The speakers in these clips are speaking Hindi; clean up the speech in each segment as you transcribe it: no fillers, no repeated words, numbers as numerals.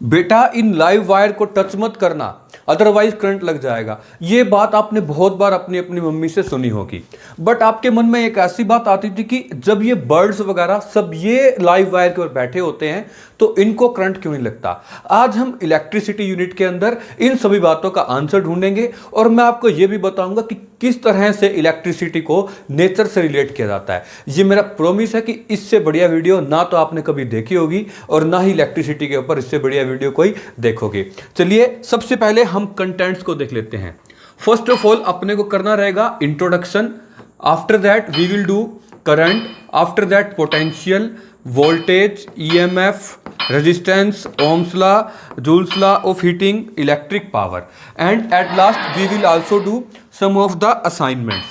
बेटा इन लाइव वायर को टच मत करना, अदरवाइज करंट लग जाएगा। ये बात आपने बहुत बार अपनी अपनी मम्मी से सुनी होगी। बट आपके मन में एक ऐसी बात आती थी कि जब ये बर्ड्स वगैरह सब ये लाइव वायर के ऊपर बैठे होते हैं तो इनको करंट क्यों नहीं लगता। आज हम इलेक्ट्रिसिटी यूनिट के अंदर इन सभी बातों का आंसर ढूंढेंगे और मैं आपको यह भी बताऊंगा कि किस तरह से इलेक्ट्रिसिटी को नेचर से रिलेट किया जाता है। ये मेरा प्रॉमिस है कि इससे बढ़िया वीडियो ना तो आपने कभी देखी होगी और ना ही इलेक्ट्रिसिटी के ऊपर इससे बढ़िया वीडियो कोई देखोगे। चलिए सबसे पहले हम कंटेंट्स को देख लेते हैं। फर्स्ट ऑफ ऑल अपने को करना रहेगा introduction, after that we will do current, after that potential, voltage, EMF, resistance, Ohm's law, Joule's law of heating, electric power, and at last we will also do some of the assignment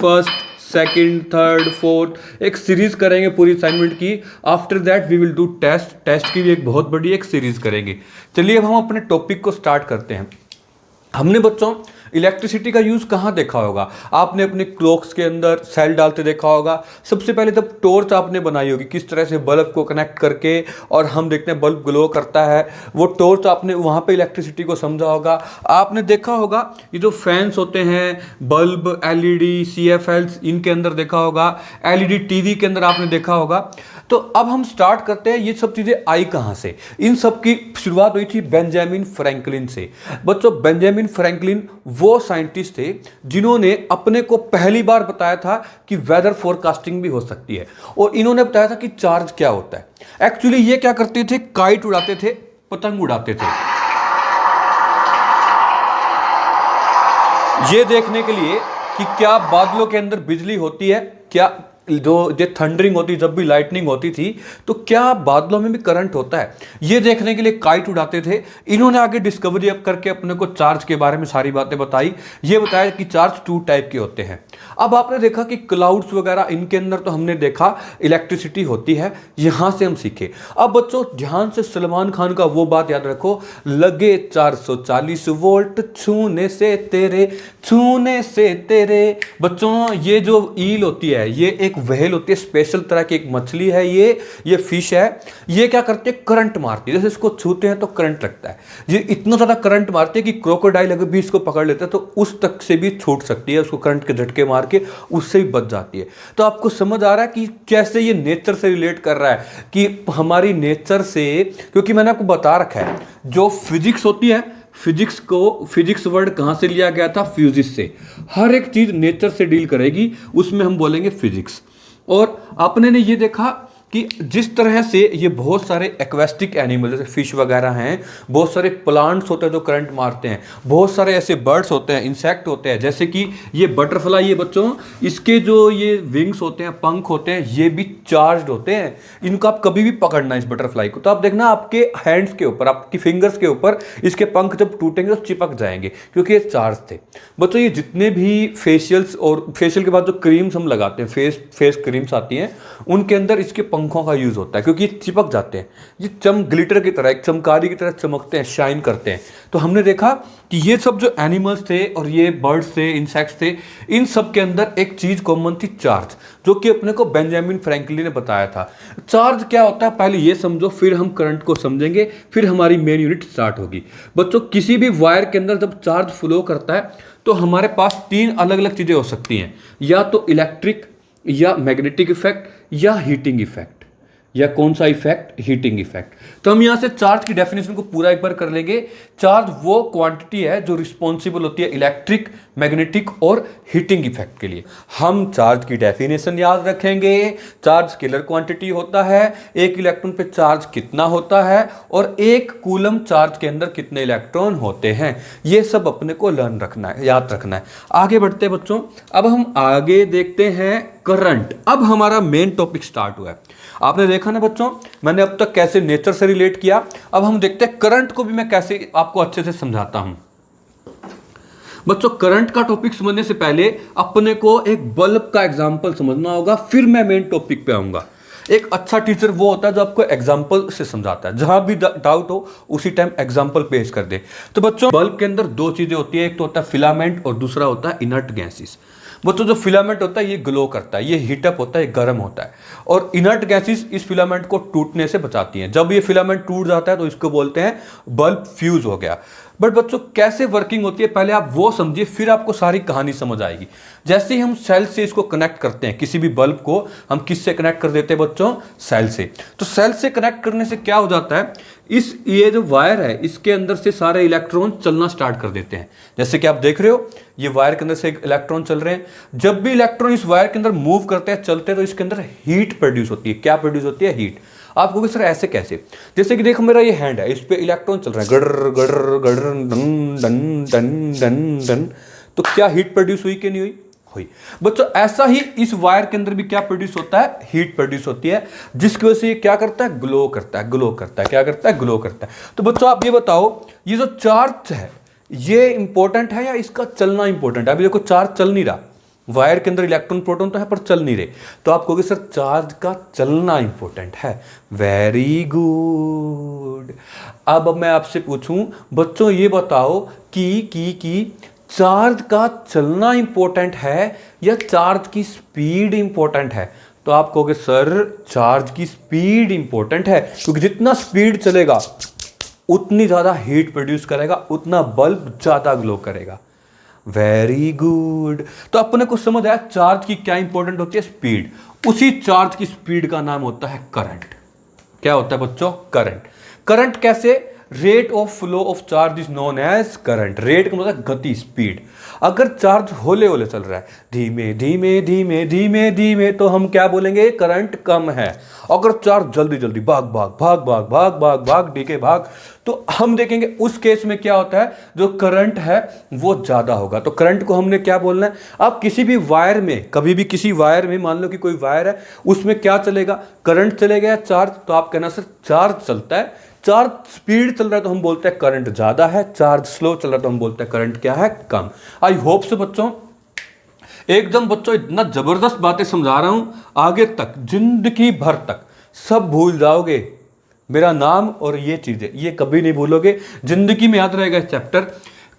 first, second, third, fourth, एक सीरीज करेंगे पूरी असाइनमेंट की। After that we will do test की भी एक बहुत बड़ी एक सीरीज करेंगे। चलिए अब हम अपने टॉपिक को स्टार्ट करते हैं। हमने बच्चों इलेक्ट्रिसिटी का यूज़ कहाँ देखा होगा? आपने अपने क्लॉक्स के अंदर सेल डालते देखा होगा। सबसे पहले जब टॉर्च आपने बनाई होगी किस तरह से बल्ब को कनेक्ट करके और हम देखते हैं बल्ब ग्लो करता है, वो टॉर्च आपने वहाँ पे इलेक्ट्रिसिटी को समझा होगा। आपने देखा होगा ये जो फैंस होते हैं, बल्ब, एलईडी, सीएफएल्स, इनके अंदर देखा होगा। एलईडी टीवी के अंदर आपने देखा होगा। तो अब हम स्टार्ट करते हैं ये सब चीज़ें आई कहाँ से। इन सब की शुरुआत हुई थी बेंजामिन फ्रैंकलिन से। बच्चों बेंजामिन फ्रैंकलिन वो साइंटिस्ट थे जिन्होंने अपने को पहली बार बताया था कि वेदर फोरकास्टिंग भी हो सकती है और इन्होंने बताया था कि चार्ज क्या होता है। एक्चुअली ये क्या करते थे, काइट उड़ाते थे, पतंग उड़ाते थे, ये देखने के लिए कि क्या बादलों के अंदर बिजली होती है, क्या जो थंडरिंग होती, जब भी लाइटनिंग होती थी तो क्या बादलों में भी करंट होता है, ये देखने के लिए काइट उड़ाते थे। इन्होंने आगे डिस्कवरी अप करके अपने को चार्ज के बारे में सारी बातें बताई। ये बताया कि चार्ज 2 टाइप के होते हैं। अब आपने देखा कि क्लाउड्स वगैरह इनके अंदर तो हमने देखा इलेक्ट्रिसिटी होती है, यहां से हम सीखे। अब बच्चों ध्यान से सलमान खान का वो बात याद रखो, लगे 440 वोल्ट छूने से तेरे। बच्चों ये जो ईल होती है, ये एक व्हेल होती है, स्पेशल तरह की एक मछली है, ये फिश है। ये क्या करते हैं, करंट मारती है। जैसे इसको छूते हैं तो करंट लगता है। ये इतना ज्यादा करंट मारते हैं कि क्रोकोडाइल अगर भी इसको पकड़ लेता है तो उस तक से भी छूट सकती है, उसको करंट के झटके मार के उससे भी बच जाती है। तो आपको समझ आ रहा है कि कैसे ये नेचर से रिलेट कर रहा है कि हमारी नेचर से, क्योंकि मैंने आपको बता रखा है जो फिजिक्स होती है, फिजिक्स वर्ड कहां से लिया गया था, फ्यूजिस से। हर एक चीज नेचर से डील करेगी, उसमें हम बोलेंगे फिजिक्स। और आपने ने ये देखा कि जिस तरह से ये बहुत सारे एक्वेस्टिक एनिमल जैसे फिश वगैरह हैं, बहुत सारे प्लांट्स होते हैं जो करंट मारते हैं, बहुत सारे ऐसे बर्ड्स होते हैं, इंसेक्ट होते हैं, जैसे कि ये बटरफ्लाई, ये बच्चों इसके जो ये विंग्स होते हैं, पंख होते हैं, ये भी चार्ज्ड होते हैं। इनको आप कभी भी पकड़ना इस बटरफ्लाई को तो आप देखना आपके हैंड्स के ऊपर, आपकी फिंगर्स के ऊपर इसके पंख जब टूटेंगे तो चिपक जाएंगे क्योंकि ये चार्ज थे। बच्चों ये जितने भी फेशियल्स और फेशियल के बाद जो क्रीम्स हम लगाते हैं, फेस क्रीम्स आती हैं, उनके अंदर इसके पंखों का यूज होता है क्योंकि ये चिपक जाते हैं। ये ग्लिटर की तरह, एक चमकारी की तरह चमकते हैं, शाइन करते हैं। तो हमने देखा कि ये सब जो एनिमल्स थे और ये बर्ड्स थे, इंसेक्ट्स थे, इन सब के अंदर एक चीज कॉमन थी, चार्ज, जो कि अपने को बेंजामिन फ्रैंकलिन ने बताया था। चार्ज क्या होता है पहले ये समझो, फिर हम करंट को समझेंगे, फिर हमारी मेन यूनिट स्टार्ट होगी। बच्चों किसी भी वायर के अंदर जब चार्ज फ्लो करता है तो हमारे पास 3 अलग अलग चीजें हो सकती हैं, या तो इलेक्ट्रिक, या मैग्नेटिक इफेक्ट, या हीटिंग इफेक्ट। या कौन सा इफेक्ट, हीटिंग इफेक्ट। तो हम यहां से चार्ज की डेफिनेशन को पूरा एक बार कर लेंगे। चार्ज वो क्वांटिटी है जो रिस्पॉन्सिबल होती है इलेक्ट्रिक, मैग्नेटिक और हीटिंग इफेक्ट के लिए। हम चार्ज की डेफिनेशन याद रखेंगे। चार्ज स्केलर क्वांटिटी होता है, एक इलेक्ट्रॉन पे चार्ज कितना होता है और एक कूलम चार्ज के अंदर कितने इलेक्ट्रॉन होते हैं। ये सब अपने को लर्न रखना है, याद रखना है। आगे बढ़ते हैं बच्चों, अब हम आगे देखते हैं करंट। अब हमारा मेन टॉपिक स्टार्ट हुआ है। आपने देखा ना बच्चों, मैंने अब तक कैसे नेचर से रिलेट किया, अब हम देखते हैं करंट को भी मैं कैसे आपको अच्छे से समझाता हूं। बच्चों करंट का टॉपिक समझने से पहले अपने को एक बल्ब का एग्जांपल समझना होगा, फिर मैं मेन टॉपिक पे आऊंगा। एक अच्छा टीचर वो होता है जो आपको एग्जांपल से समझाता है, जहां भी डाउट हो उसी टाइम एग्जांपल पेश कर दे। तो बच्चों बल्ब के अंदर 2 चीजें होती है, एक तो होता है फिलामेंट और दूसरा होता है इनर्ट गैसेस। बच्चों जो फिलामेंट होता है ये ग्लो करता है, ये हीटअप होता है, ये गर्म होता है, और इनर्ट गैसेस इस फिलामेंट को टूटने से बचाती हैं। जब ये फिलामेंट टूट जाता है तो इसको बोलते हैं बल्ब फ्यूज हो गया। बट बच्चों कैसे वर्किंग होती है पहले आप वो समझिए, फिर आपको सारी कहानी समझ आएगी। जैसे ही हम सेल से इसको कनेक्ट करते हैं, किसी भी बल्ब को हम किससे कनेक्ट कर देते हैं बच्चों, सेल से। तो सेल से कनेक्ट करने से क्या हो जाता है, ये जो वायर है इसके अंदर से सारे इलेक्ट्रॉन चलना स्टार्ट कर देते हैं। जैसे कि आप देख रहे हो ये वायर के अंदर से इलेक्ट्रॉन चल रहे हैं। जब भी इलेक्ट्रॉन इस वायर के अंदर मूव करते हैं, चलते हैं, तो इसके अंदर हीट प्रोड्यूस होती है। क्या प्रोड्यूस होती है, हीट। आप कहोगे सर ऐसे कैसे, जैसे कि देखो मेरा ये हैंड है, इस पे इलेक्ट्रॉन चल रहा है, gutter gutter gutter done done done done done, तो क्या हीट प्रोड्यूस हुई कि नहीं हुई, हुई। बच्चों ऐसा ही इस वायर के अंदर भी क्या प्रोड्यूस होता है, हीट प्रोड्यूस होती है, जिसकी वजह से ये क्या करता है, ग्लो करता है, ग्लो करता है, क्या करता है, ग्लो करता है। तो बच्चों आप ये बताओ, ये जो चार्ज है ये इंपॉर्टेंट है या इसका चलना इंपॉर्टेंट है। अभी देखो चार्ज चल नहीं रहा, वायर के अंदर इलेक्ट्रॉन प्रोटॉन तो है पर चल नहीं रहे, तो आप कहोगे सर चार्ज का चलना इंपॉर्टेंट है। Very good. अब मैं आपसे पूछूं बच्चों ये बताओ कि चार्ज का चलना इंपॉर्टेंट है या चार्ज की स्पीड इंपॉर्टेंट है। तो आप कहोगे सर चार्ज की स्पीड इंपॉर्टेंट है, क्योंकि जितना स्पीड चलेगा उतनी ज्यादा हीट प्रोड्यूस करेगा, उतना बल्ब ज्यादा ग्लो करेगा। Very good. तो अपने को समझ आया चार्ज की क्या इंपॉर्टेंट होती है, स्पीड। उसी चार्ज की स्पीड का नाम होता है करंट। क्या होता है बच्चों, करंट। करंट कैसे, rate of flow of charge is known as current. Rate का मतलब गति, स्पीड। अगर चार्ज होले होले चल रहा है, धीमे धीमे धीमे धीमे धीमे, तो हम क्या बोलेंगे, करंट कम है। अगर चार्ज जल्दी जल्दी भाग भाग भाग भाग भाग भाग भाग डीके भाग, तो हम देखेंगे उस केस में क्या होता है, जो करंट है वो ज्यादा होगा। तो करंट को हमने क्या बोलना है, आप किसी भी वायर में, कभी भी किसी वायर में, मान लो कि कोई वायर है उसमें क्या चलेगा, करंट चलेगा या चार्ज, तो आप कहना सर चार्ज चलता है। चार्ज स्पीड चल रहा है तो हम बोलते हैं करंट ज्यादा है, चार्ज स्लो चल रहा है तो हम बोलते हैं करंट क्या है, कम। आई होप से बच्चों एकदम बच्चों इतना जबरदस्त बातें समझा रहा हूं, आगे तक जिंदगी भर तक सब भूल जाओगे। मेरा नाम और ये चीजें ये कभी नहीं भूलोगे, जिंदगी में याद रहेगा चैप्टर।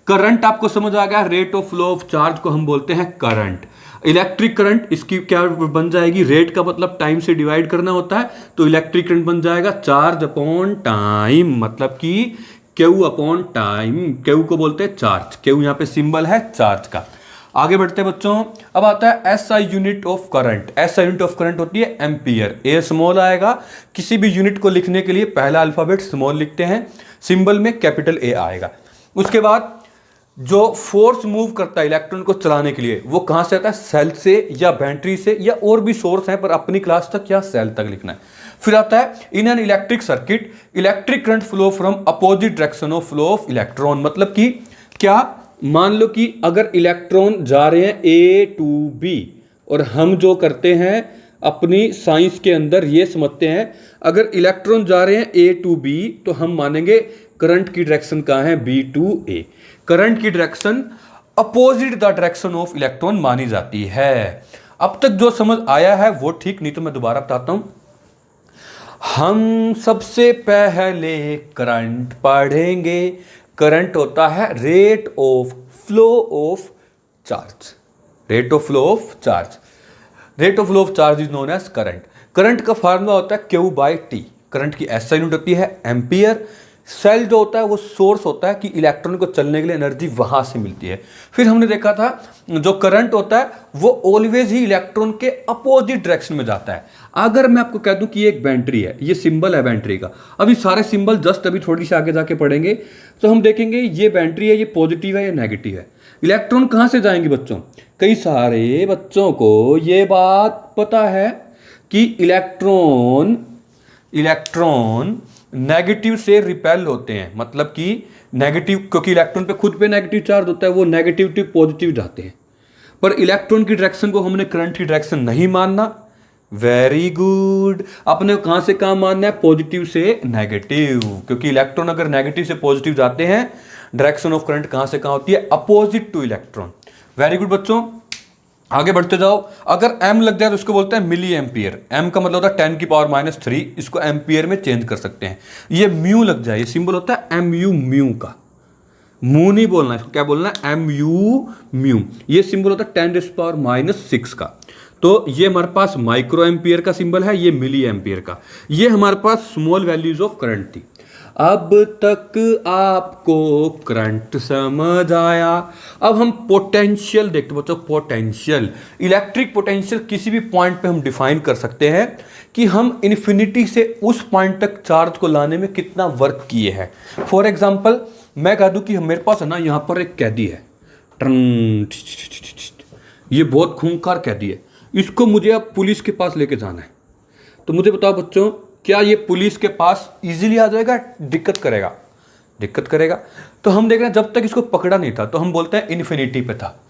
करंट आपको समझ आ गया, rate of flow of charge को हम बोलते हैं करंट। इलेक्ट्रिक करंट इसकी क्या बन जाएगी, रेट का मतलब टाइम से डिवाइड करना होता है, तो इलेक्ट्रिक करंट बन जाएगा चार्ज अपॉन टाइम, मतलब कि क्यू अपॉन टाइम। क्यू को बोलते हैं चार्ज, क्यू यहाँ पे सिंबल है चार्ज का। आगे बढ़ते हैं बच्चों, अब आता है SI unit of current. SI unit of current होती है एम्पियर। ए स्मॉल आएगा, किसी भी यूनिट को लिखने के लिए पहला अल्फाबेट स्मॉल लिखते हैं, सिंबल में कैपिटल ए आएगा। उसके बाद जो फोर्स मूव करता है इलेक्ट्रॉन को चलाने के लिए वो कहां से आता है, सेल से या बैटरी से, या और भी सोर्स है पर अपनी क्लास तक या सेल तक लिखना है। फिर आता है in an electric circuit electric current flow from opposite direction of flow of electron. मतलब कि क्या, मान लो कि अगर इलेक्ट्रॉन जा रहे हैं ए टू बी, और हम जो करते हैं अपनी साइंस के अंदर ये समझते हैं अगर इलेक्ट्रॉन जा रहे हैं ए टू बी तो हम मानेंगे करंट की डायरेक्शन कहाँ है, बी टू ए। करंट की direction opposite the direction of electron मानी जाती है। अब तक जो समझ आया है वो ठीक, नहीं तो मैं दोबारा बताता हूं। हम सबसे पहले करंट पढ़ेंगे। करंट होता है rate of flow of charge. Rate of flow of charge, rate of flow of charge is known as current. Current का फार्मूला होता है क्यू बाई टी। करंट की एसआई यूनिट होती है एम्पियर। सेल जो होता है वो सोर्स होता है कि इलेक्ट्रॉन को चलने के लिए एनर्जी वहां से मिलती है। फिर हमने देखा था जो करंट होता है वो ऑलवेज ही इलेक्ट्रॉन के अपोजिट डायरेक्शन में जाता है। अगर मैं आपको कह दूं कि ये एक बैटरी है, ये सिंबल है बैटरी का, अभी सारे सिंबल जस्ट अभी थोड़ी सी आगे जाके पढ़ेंगे तो हम देखेंगे ये बैटरी है, ये पॉजिटिव है, ये नेगेटिव है। इलेक्ट्रॉन कहां से जाएंगे बच्चों, कई सारे बच्चों को ये बात पता है कि इलेक्ट्रॉन नेगेटिव से रिपेल होते हैं। मतलब कि नेगेटिव, क्योंकि इलेक्ट्रॉन पे खुद पे नेगेटिव चार्ज होता है, वो नेगेटिव टू पॉजिटिव जाते हैं। पर इलेक्ट्रॉन की डायरेक्शन को हमने करंट की डायरेक्शन नहीं मानना। Very good. अपने कहां से कहां मानना है, पॉजिटिव से नेगेटिव, क्योंकि इलेक्ट्रॉन अगर नेगेटिव से पॉजिटिव जाते हैं डायरेक्शन ऑफ करंट कहां से कहां होती है, opposite two electron. Very good बच्चों, आगे बढ़ते जाओ। अगर m लग जाए तो उसको बोलते हैं मिली एम्पियर। m का मतलब होता है 10⁻³ इसको एम्पियर में चेंज कर सकते हैं। ये म्यू लग जाए, ये सिंबल होता है mu म्यू का। म्यू नहीं बोलना, इसको क्या बोलना है, एम यू म्यू। ये सिंबल होता है 10⁻⁻⁶ का। तो ये हमारे पास माइक्रो एम्पियर का सिंबल है, ये मिली एम्पियर का। ये हमारे पास स्मॉल वैल्यूज ऑफ करंट थी। अब तक आपको करंट समझ आया। अब हम पोटेंशियल देखते हैं बच्चों। पोटेंशियल, इलेक्ट्रिक पोटेंशियल किसी भी पॉइंट पे हम डिफाइन कर सकते हैं कि हम इन्फिनिटी से उस पॉइंट तक चार्ज को लाने में कितना वर्क किए हैं। फॉर एग्जांपल मैं कह दूं कि मेरे पास है ना, यहाँ पर एक कैदी है, ये बहुत खूंखार कैदी है, इसको मुझे अब पुलिस के पास लेके जाना है। तो मुझे बताओ बच्चों, क्या ये पुलिस के पास इजीली आ जाएगा, दिक्कत करेगा? दिक्कत करेगा। तो हम देख रहे हैं जब तक इसको पकड़ा नहीं था तो हम बोलते हैं इन्फिनिटी पे था।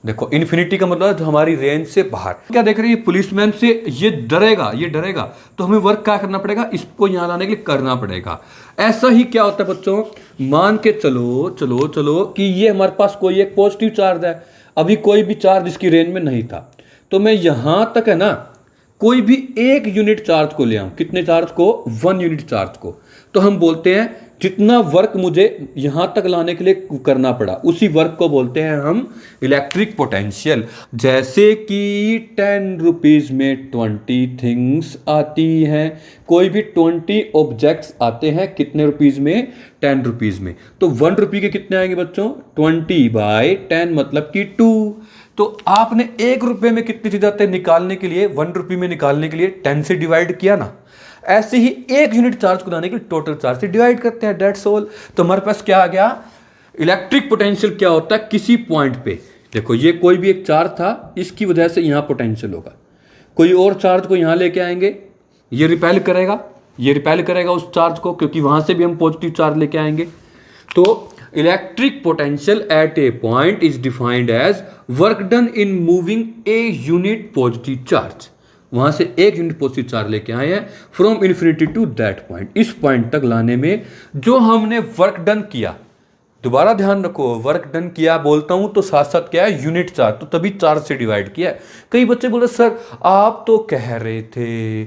देखो इन्फिनिटी का मतलब हमारी रेंज से बाहर। क्या देख रहे हैं, पुलिसमैन से ये डरेगा, ये डरेगा, तो हमें वर्क क्या करना पड़ेगा, इसको यहाँ लाने के लिए करना पड़ेगा। ऐसा ही क्या होता है बच्चों, मान के चलो चलो चलो कि ये हमारे पास कोई एक पॉजिटिव चार्ज है, अभी कोई भी चार्ज इसकी रेंज में नहीं था, तो मैं यहां तक है ना कोई भी एक यूनिट चार्ज को ले आऊं। कितने चार्ज को? 1 यूनिट चार्ज को। तो हम बोलते हैं जितना वर्क मुझे यहां तक लाने के लिए करना पड़ा, उसी वर्क को बोलते हैं हम इलेक्ट्रिक पोटेंशियल। जैसे कि 10 रुपीज में 20 थिंग्स आती हैं, कोई भी 20 ऑब्जेक्ट्स आते हैं कितने रुपीज में? 10 रुपीज में। तो 1 रुपये के कितने आएंगे बच्चों? 20/10 मतलब कि 2। तो आपने 1 रुपये में कितनी चीज आते हैं निकालने के लिए, 1 रुपये में निकालने के लिए 10 से डिवाइड किया ना। ऐसे ही 1 यूनिट चार्ज को लाने के लिए टोटल चार्ज से डिवाइड करते हैं, दैट्स ऑल। तो हमारे पास क्या आ गया, इलेक्ट्रिक पोटेंशियल क्या होता है किसी पॉइंट पे। देखो ये कोई भी एक चार्ज था, इसकी वजह से यहां पोटेंशियल होगा, कोई और चार्ज को यहां लेके आएंगे, ये रिपेल करेगा, ये रिपेल करेगा उस चार्ज को, क्योंकि वहां से भी हम पॉजिटिव चार्ज लेके आएंगे। तो electric potential at a point is defined as work done in moving a unit positive charge. वहां से 1 यूनिट पॉजिटिव चार्ज लेके आए हैं from infinity to that point. इस पॉइंट तक लाने में जो हमने वर्क डन किया, दोबारा ध्यान रखो, वर्क डन किया बोलता हूं तो साथ साथ क्या है, यूनिट चार्ज, तो तभी चार्ज से डिवाइड किया है। कई बच्चे बोलते सर आप तो कह रहे थे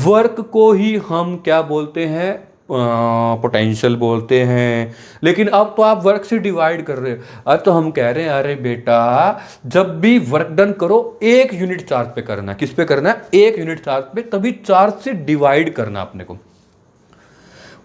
वर्क को ही हम क्या बोलते हैं, पोटेंशियल बोलते हैं, लेकिन अब तो आप वर्क से डिवाइड कर रहे हो। अब तो हम कह रहे हैं अरे बेटा जब भी वर्क डन करो 1 यूनिट चार्ज पे करना। किस पे करना है? 1 यूनिट चार्ज पे, तभी चार्ज से डिवाइड करना अपने को।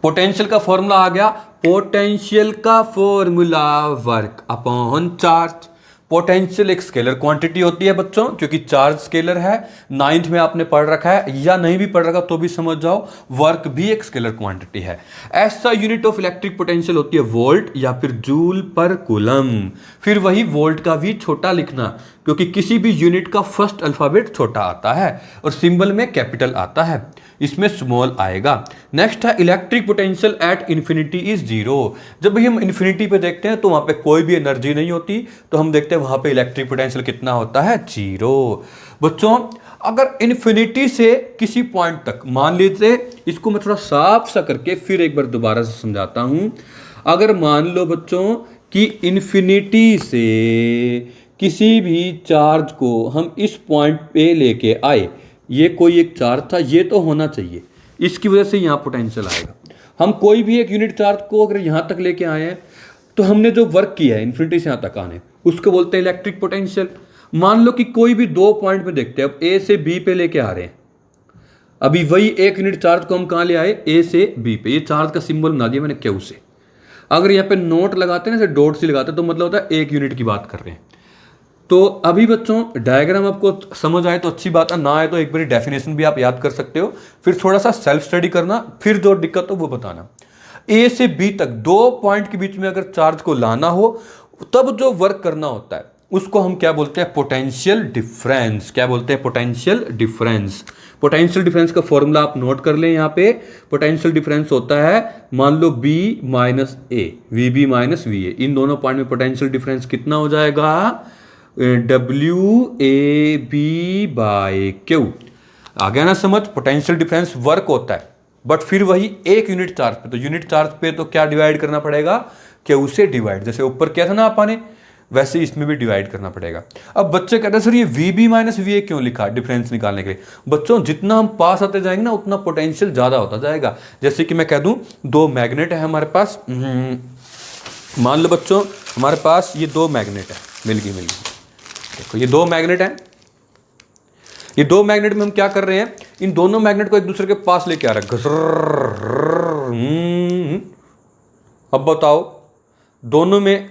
पोटेंशियल का फॉर्मूला आ गया, पोटेंशियल का formula work upon charge. Potential एक स्केलर क्वांटिटी होती है बच्चों, क्योंकि चार्ज स्केलर है। 9th में आपने पढ़ रखा है, या नहीं भी पढ़ रखा तो भी समझ जाओ, वर्क भी एक स्केलर क्वांटिटी है। ऐसा यूनिट ऑफ इलेक्ट्रिक पोटेंशियल होती है वोल्ट या फिर जूल पर कूलम। फिर वही वोल्ट का भी छोटा लिखना, क्योंकि किसी भी यूनिट का फर्स्ट अल्फाबेट छोटा आता है और सिंबल में कैपिटल आता है, इसमें स्मॉल आएगा। नेक्स्ट है electric potential at infinity is 0। जब भी हम इन्फिनिटी पे देखते हैं तो वहां पे कोई भी एनर्जी नहीं होती, तो हम देखते हैं वहां पे इलेक्ट्रिक पोटेंशियल कितना होता है, 0। बच्चों अगर इन्फिनिटी से किसी पॉइंट तक, मान लीजिए इसको मैं थोड़ा साफ सा करके फिर एक बार दोबारा से समझाता हूं। अगर मान लो बच्चों कि इन्फिनिटी से किसी भी चार्ज को हम इस पॉइंट पे लेके आए, ये कोई एक चार्ज था, ये तो होना चाहिए, इसकी वजह से यहाँ पोटेंशियल आएगा। हम कोई भी एक यूनिट चार्ज को अगर यहाँ तक लेके आए हैं तो हमने जो वर्क किया है इन्फिनिटी से यहाँ तक आने, उसको बोलते हैं इलेक्ट्रिक पोटेंशियल। मान लो कि कोई भी 2 पॉइंट में देखते हैं, अब ए से बी पे लेके आ रहे हैं, अभी वही 1 यूनिट चार्ज को हम कहाँ ले आए, ए से बी पे। ये चार्ज का सिंबल बना दिया मैंने क्यू से। अगर यहाँ पे नोट लगाते हैं ना, डॉट से लगाते हैं, तो मतलब होता है 1 यूनिट की बात कर रहे हैं। तो अभी बच्चों डायग्राम आपको समझ आए तो अच्छी बात है, ना आए तो एक बारी डेफिनेशन भी आप याद कर सकते हो, फिर थोड़ा सा सेल्फ स्टडी करना, फिर जो दिक्कत हो वो बताना। ए से बी तक 2 पॉइंट के बीच में अगर चार्ज को लाना हो तब जो वर्क करना होता है उसको हम क्या बोलते हैं, पोटेंशियल डिफरेंस। क्या बोलते हैं? Potential difference. पोटेंशियल डिफरेंस का फॉर्मूला आप नोट कर लें। यहाँ पे पोटेंशियल डिफरेंस होता है, मान लो B माइनस ए, VB माइनस VA, इन दोनों पॉइंट में पोटेंशियल डिफरेंस कितना हो जाएगा, WAB/Q। आ गया ना समझ? पोटेंशियल डिफरेंस वर्क होता है, बट फिर वही 1 यूनिट चार्ज पे। तो यूनिट चार्ज पे तो क्या डिवाइड करना पड़ेगा, Q से डिवाइड। जैसे ऊपर किया था ना आपने, वैसे इसमें भी डिवाइड करना पड़ेगा। अब बच्चे कहते हैं सर ये VB माइनस VA क्यों लिखा डिफरेंस निकालने के लिए? बच्चों जितना हम पास आते जाएंगे ना उतना पोटेंशियल ज्यादा होता जाएगा। जैसे कि मैं कह दूं 2 मैग्नेट है हमारे पास, मान लो बच्चों हमारे पास ये दो मैग्नेट है, मिल गई। देखो ये दो मैग्नेट हैं, ये दो मैग्नेट में हम क्या कर रहे हैं, इन दोनों मैग्नेट को एक दूसरे के पास लेके आ रहे हैं। अब बताओ दोनों में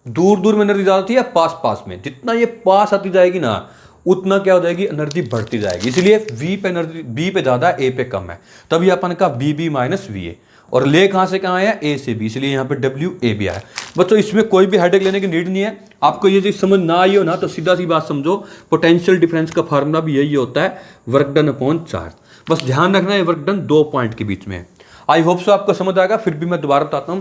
दूर दूर में एनर्जी ज्यादा थी या पास पास में? जितना ये पास आती जाएगी ना उतना क्या हो जाएगी, एनर्जी बढ़ती जाएगी। इसलिए V पे एनर्जी, B पे ज्यादा है, A पे कम है, तभी अपन का BB माइनस VA। और ले कहां से कहां आया, A से B, इसलिए यहां पे WAB आया। बच्चों इसमें कोई भी हेडेक लेने की नीड नहीं है। आपको ये चीज समझ ना आई हो ना तो सीधा सी बात समझो, पोटेंशियल डिफरेंस का फार्मूला भी यही होता है, वर्क डन अपॉन चार्ज। बस ध्यान रखना है वर्क डन 2 पॉइंट के बीच में है। आई होप सो आपको समझ आएगा। फिर भी मैं दोबारा बताता हूं,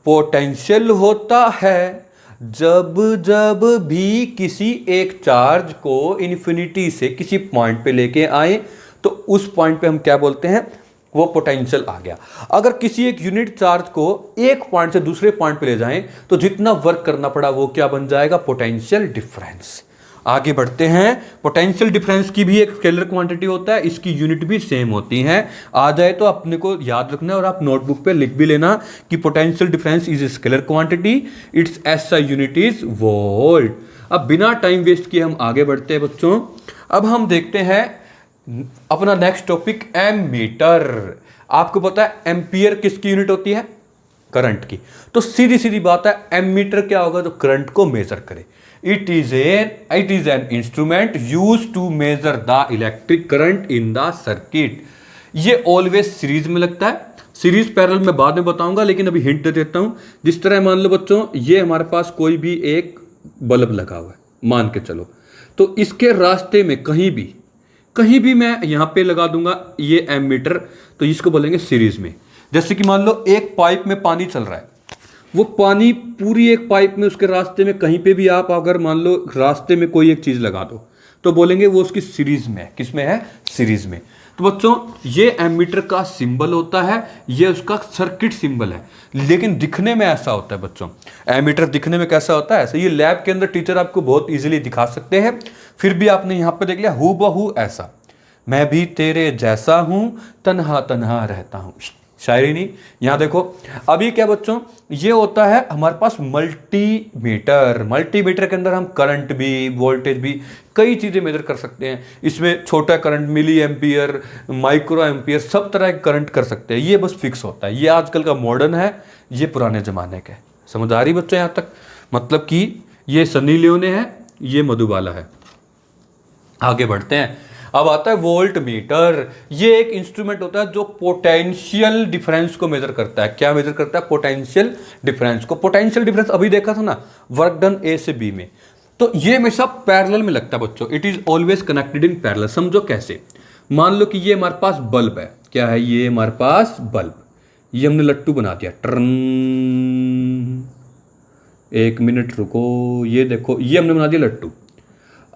पोटेंशियल होता है जब जब भी किसी एक चार्ज को इन्फिनिटी से किसी पॉइंट पे लेके आए तो उस पॉइंट पे हम क्या बोलते हैं, वो पोटेंशियल आ गया। अगर किसी एक यूनिट चार्ज को एक पॉइंट से दूसरे पॉइंट पे ले जाएं तो जितना वर्क करना पड़ा वो क्या बन जाएगा, पोटेंशियल डिफरेंस। आगे बढ़ते हैं। पोटेंशियल डिफरेंस की भी एक स्केलर क्वांटिटी होता है, इसकी यूनिट भी सेम होती है। आ जाए तो अपने को याद रखना है और आप नोटबुक पे लिख भी लेना कि potential difference is a scalar quantity, it's SI unit is volt. अब बिना टाइम वेस्ट किए हम आगे बढ़ते हैं बच्चों। अब हम देखते हैं अपना नेक्स्ट टॉपिक, एमीटर। आपको पता है एम्पियर किसकी यूनिट होती है, करंट की। तो सीधी सीधी बात है, एमीटर क्या होगा, जो करंट को मेजर करे। It is an instrument use to measure the electric current in the circuit. ये ऑलवेज सीरीज में लगता है, सीरीज पैरेलल में बाद में बताऊंगा, लेकिन अभी हिंट दे देता हूं। जिस तरह मान लो बच्चों ये हमारे पास कोई भी एक बल्ब लगा हुआ है, मान के चलो, तो इसके रास्ते में कहीं भी मैं यहां पे लगा दूंगा ये एमीटर, तो इसको बोलेंगे सीरीज में। जैसे कि मान लो एक पाइप में पानी चल रहा है, वो पानी पूरी एक पाइप में, उसके रास्ते में कहीं पे भी आप अगर मान लो रास्ते में कोई एक चीज लगा दो तो बोलेंगे वो उसकी सीरीज में है। किसमें है, सीरीज में। तो बच्चों ये एमीटर का सिंबल होता है, ये उसका सर्किट सिंबल है, लेकिन दिखने में ऐसा होता है बच्चों। एमीटर दिखने में कैसा होता है, ऐसा। ये लैब के अंदर टीचर आपको बहुत इजीली दिखा सकते हैं, फिर भी आपने यहां पे देख लिया हूबहू ऐसा, मैं भी तेरे जैसा हूं, तन्हा तन्हा रहता हूं, शायरी नहीं। यहां देखो अभी क्या बच्चों, ये होता है हमारे पास मल्टीमीटर। मल्टीमीटर के अंदर हम करंट भी, वोल्टेज भी, कई चीजें मेजर कर सकते हैं। इसमें छोटा current, milli ampere, micro ampere, सब तरह के करंट कर सकते हैं। ये बस फिक्स होता है। ये आजकल का मॉडर्न है, ये पुराने जमाने का है। समझ आ रही बच्चों यहां तक? मतलब कि ये सनी लियोने है, ये मधुबाला है। आगे बढ़ते हैं। अब आता है वोल्ट मीटर। ये एक इंस्ट्रूमेंट होता है जो पोटेंशियल डिफरेंस को मेजर करता है। क्या मेजर करता है, पोटेंशियल डिफरेंस को। पोटेंशियल डिफरेंस अभी देखा था ना, वर्क डन A से B में, तो ये हमेशा पैरेलल में लगता है बच्चों। It is always connected in parallel. समझो कैसे, मान लो कि ये हमारे पास बल्ब है। क्या है ये, हमारे पास बल्ब, ये हमने लट्टू बना दिया, ट्रन। एक मिनट रुको, ये देखो ये हमने बना दिया लट्टू।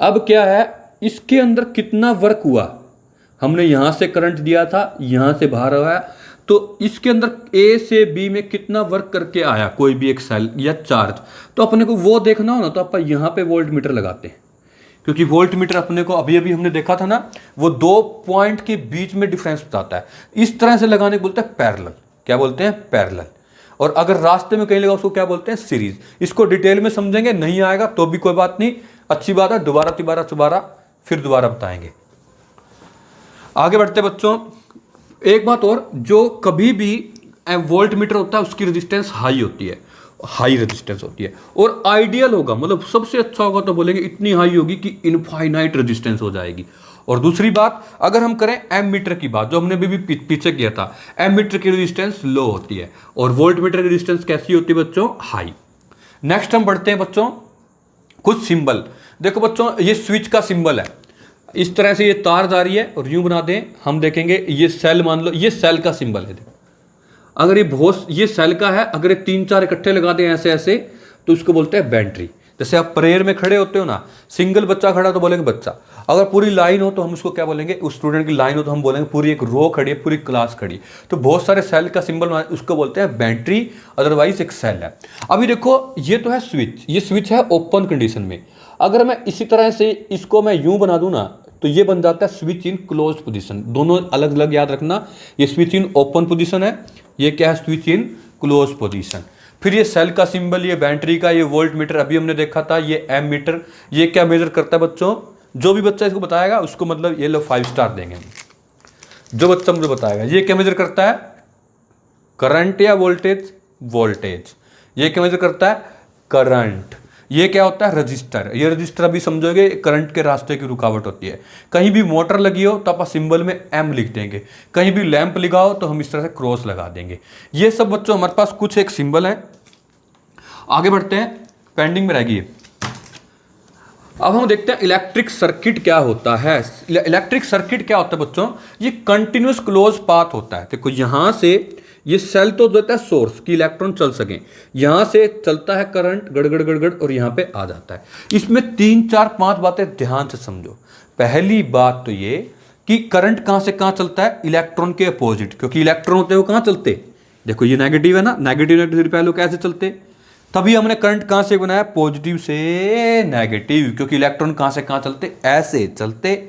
अब क्या है, इसके अंदर कितना वर्क हुआ, हमने यहां से करंट दिया था, यहां से बाहर आया, तो इसके अंदर A से B में कितना वर्क करके आया कोई भी एक सेल या चार्ज, तो अपने को वो देखना हो ना, तो अपन यहां पे वोल्ट मीटर लगाते हैं। क्योंकि वोल्ट मीटर अपने को अभी अभी हमने देखा था ना, वो 2 पॉइंट के बीच में डिफरेंस बताता है। इस तरह से लगाने को बोलते हैं पैरेलल। क्या बोलते हैं, पैरेलल। और अगर रास्ते में कहीं लगा उसको क्या बोलते हैं, सीरीज। इसको डिटेल में समझेंगे, नहीं आएगा तो भी कोई बात नहीं, अच्छी बात है, दोबारा फिर दोबारा बताएंगे। आगे बढ़ते बच्चों। एक बात और, जो कभी भी वोल्ट मीटर होता है उसकी रेजिस्टेंस हाई होती है, हाई रेजिस्टेंस होती है। और आइडियल होगा, मतलब सबसे अच्छा होगा तो बोलेंगे इतनी हाई होगी कि इनफाइनाइट रेजिस्टेंस हो जाएगी। और दूसरी बात, अगर हम करें एम मीटर की बात, जो हमने भी पीछे किया था, एम मीटर की रेजिस्टेंस लो होती है और वोल्ट मीटर की रेजिस्टेंस कैसी होती है बच्चों, हाई। नेक्स्ट हम बढ़ते हैं बच्चों, कुछ सिंबल। देखो बच्चों ये स्विच का सिंबल है, इस तरह से ये तार जा रही है और यूं बना दें, हम देखेंगे ये सेल, मान लो ये सेल का सिंबल है। अगर ये सेल का है, अगर ये 3-4 इकट्ठे लगा दें ऐसे ऐसे, तो इसको बोलते हैं बैटरी। जैसे आप प्रेयर में खड़े होते हो ना, सिंगल बच्चा खड़ा तो बोलेंगे बच्चा, अगर पूरी लाइन हो तो हम उसको क्या बोलेंगे, उस स्टूडेंट की लाइन हो तो हम बोलेंगे पूरी एक रो खड़ी है, पूरी क्लास खड़ी। तो बहुत सारे सेल का सिंबल उसको बोलते हैं बैटरी, अदरवाइज एक सेल है। अभी देखो ये तो है स्विच, ये स्विच है ओपन कंडीशन में। अगर मैं इसी तरह से इसको मैं यूं बना दूं ना, तो ये बन जाता है स्विच इन क्लोज पोजीशन। दोनों अलग अलग याद रखना, ये स्विच इन ओपन पोजीशन है, ये क्या है, स्विच इन क्लोज पोजीशन। फिर ये सेल का सिंबल, ये बैटरी का, ये वोल्ट मीटर अभी हमने देखा था, ये एम मीटर, ये क्या मेजर करता है बच्चों? जो भी बच्चा इसको बताएगा उसको मतलब ये लो 5 स्टार देंगे। जो बच्चा मुझे बताएगा ये क्या मेजर करता है? करंट या वोल्टेज? वोल्टेज। ये क्या मेजर करता है? करंट। ये क्या होता है? रजिस्टर। ये रजिस्टर अभी समझोगे करंट के रास्ते की रुकावट होती है। कहीं भी मोटर लगी हो तो आप सिंबल में एम लिख देंगे, कहीं भी लैंप लगा हो तो हम इस तरह से क्रॉस लगा देंगे। ये सब बच्चों हमारे पास कुछ एक सिंबल है। आगे बढ़ते हैं, पेंडिंग में रहेगी। अब हम देखते हैं इलेक्ट्रिक सर्किट क्या होता है। इलेक्ट्रिक सर्किट क्या होता है बच्चों? ये कंटिन्यूस क्लोज पाथ होता है। देखो यहां से ये सेल तो देता है सोर्स कि इलेक्ट्रॉन चल सके, यहां से चलता है करंट गड़गड़ गड़गड़ और यहां पे आ जाता है। इसमें 3 4 5 बातें ध्यान से समझो। पहली बात तो ये कि करंट कहां से कहां चलता है? इलेक्ट्रॉन के अपोजिट, क्योंकि इलेक्ट्रॉन होते हैं वो कहां चलते? देखो ये नेगेटिव है ना, नेगेटिव नेगेटिव पहले कैसे चलते? तभी हमने करंट कहां से बनाया? पॉजिटिव से नेगेटिव, क्योंकि इलेक्ट्रॉन कहां से कहां चलते? ऐसे चलते।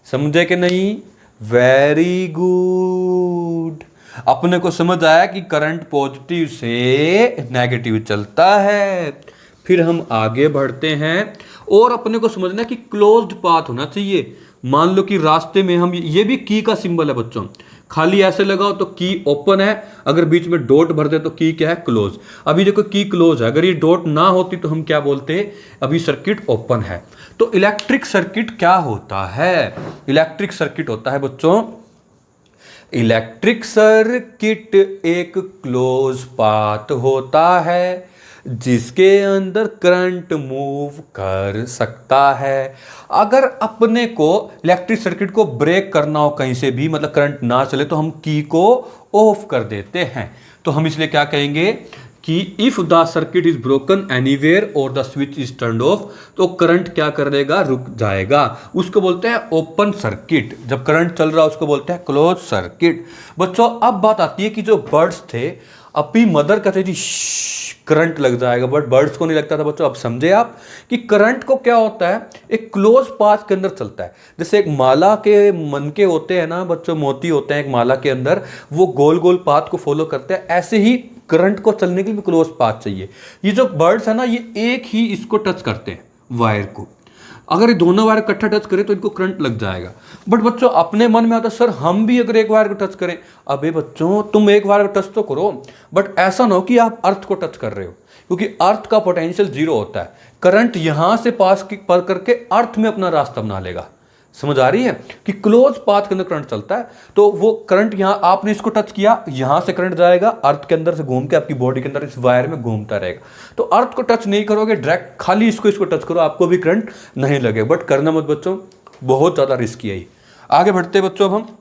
समझे कि नहीं? Very good. अपने को समझ आया कि करंट पॉजिटिव से नेगेटिव चलता है। फिर हम आगे बढ़ते हैं और अपने को समझना है कि क्लोज्ड पाथ होना चाहिए। मान लो कि रास्ते में हम, ये भी की का सिंबल है बच्चों, खाली ऐसे लगाओ तो की ओपन है, अगर बीच में डॉट भर दे तो की क्या है? क्लोज। अभी देखो की क्लोज है, अगर ये डॉट ना होती तो हम क्या बोलते? अभी सर्किट ओपन है। तो इलेक्ट्रिक सर्किट क्या होता है? इलेक्ट्रिक सर्किट होता है बच्चों, इलेक्ट्रिक सर्किट एक क्लोज पाथ होता है जिसके अंदर करंट मूव कर सकता है। अगर अपने को इलेक्ट्रिक सर्किट को ब्रेक करना हो कहीं से भी, मतलब करंट ना चले, तो हम की को ऑफ कर देते हैं। तो हम इसलिए क्या कहेंगे कि if the circuit is broken anywhere और the switch is turned off, तो करंट क्या कर देगा? रुक जाएगा। उसको बोलते हैं ओपन सर्किट। जब करंट चल रहा है उसको बोलते हैं क्लोज सर्किट। बच्चों अब बात आती है कि जो बर्ड्स थे, अपनी मदर कहते थी करंट लग जाएगा, बट बर्ड्स को नहीं लगता था। बच्चों अब समझे आप कि करंट को क्या होता है? एक क्लोज पाथ के अंदर चलता है। जैसे एक माला के मन के होते हैं ना बच्चों, मोती होते हैं एक माला के अंदर, वो गोल गोल पाथ को फॉलो करते हैं। ऐसे ही करंट को चलने के लिए क्लोज पाथ चाहिए। ये जो बर्ड्स है ना, ये एक ही इसको टच करते हैं, वायर को। अगर ये दोनों वायर इकट्ठा टच करें तो इनको करंट लग जाएगा। बट बच्चों अपने मन में आता है सर हम भी अगर एक वायर को टच करें। अबे बच्चों तुम एक वायर को टच तो करो, बट ऐसा ना हो कि आप अर्थ को टच कर रहे हो, क्योंकि अर्थ का पोटेंशियल 0 होता है। करंट यहां से पास पर करके अर्थ में अपना रास्ता बना लेगा। समझ आ रही है कि क्लोज पाथ के अंदर करंट चलता है। तो वो करंट यहां आपने इसको टच किया, यहां से करंट जाएगा अर्थ के अंदर से घूम के आपकी बॉडी के अंदर इस वायर में घूमता रहेगा। तो अर्थ को टच नहीं करोगे, डायरेक्ट खाली इसको टच करो, आपको भी करंट नहीं लगेगा। बट करना मत बच्चों, बहुत ज्यादा रिस्की है। आगे बढ़ते बच्चों, अब हम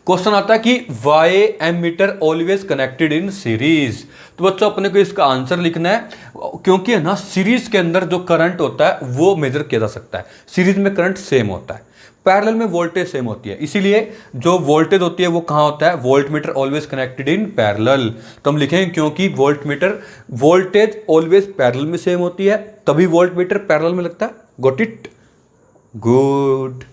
क्वेश्चन आता है कि why ammeter always connected in series. तो बच्चों अपने को इसका आंसर लिखना है, क्योंकि है ना सीरीज के अंदर जो करंट होता है वो मेजर किया जा सकता है। सीरीज में करंट सेम होता है, पैरेलल में वोल्टेज सेम होती है। इसीलिए जो वोल्टेज होती है वो कहां होता है? Volt meter always connected in parallel. तो हम लिखेंगे क्योंकि volt meter voltage always parallel में सेम होती है, तभी वोल्ट मीटर पैरेलल में लगता है। Got it? गुड।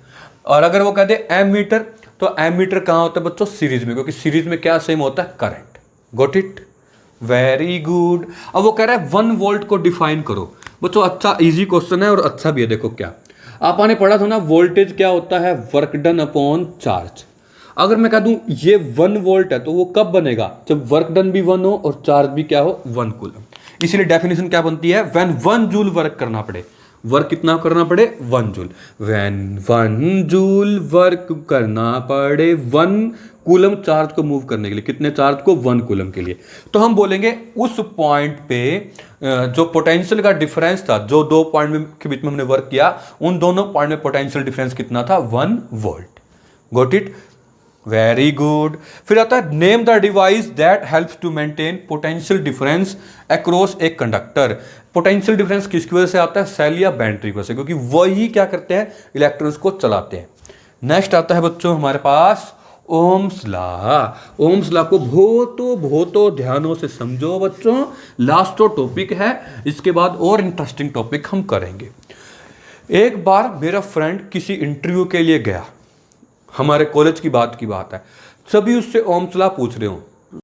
और अगर वो कहते एम मीटर, तो एम मीटर कहां होता है बच्चों? सीरीज में, क्योंकि सीरीज में क्या सेम होता है? Current. Got it? Very good. अब वो कह रहा है 1 वोल्ट को डिफाइन करो। बच्चों अच्छा इजी क्वेश्चन है और अच्छा भी है। देखो क्या आपने पढ़ा था ना, वोल्टेज क्या होता है? Work done upon charge. अगर मैं कह दूं ये 1 वोल्ट है तो वो कब बनेगा? जब वर्क डन भी 1 हो और चार्ज भी क्या हो? 1 कूलम। इसीलिए डेफिनेशन क्या बनती है? व्हेन 1 जूल वर्क करना पड़े। वर्क कितना करना पड़े? 1 जूल। व्हेन 1 जूल वर्क करना पड़े 1 कूलम चार्ज को मूव करने के लिए। कितने चार्ज को? 1 कूलम के लिए। तो हम बोलेंगे उस पॉइंट पे जो पोटेंशियल का डिफरेंस था, जो 2 पॉइंट के बीच में हमने वर्क किया, उन दोनों पॉइंट में पोटेंशियल डिफरेंस कितना था? 1 volt. Got it? Very good. फिर आता है name the device that helps to maintain potential difference across a conductor. Potential difference किसकी वजह से आता है? सेल या बैटरी की वजह से, क्योंकि वही क्या करते हैं? इलेक्ट्रॉन्स को चलाते हैं। नेक्स्ट आता है बच्चों हमारे पास ओम्स लॉ। ओम्स लॉ को बहुतों ध्यानों से समझो बच्चों, लास्ट टॉपिक है, इसके बाद और इंटरेस्टिंग टॉपिक हम करेंगे। एक बार मेरा फ्रेंड किसी इंटरव्यू के लिए गया, हमारे कॉलेज की बात है, सभी उससे ओम्स लॉ पूछ रहे हो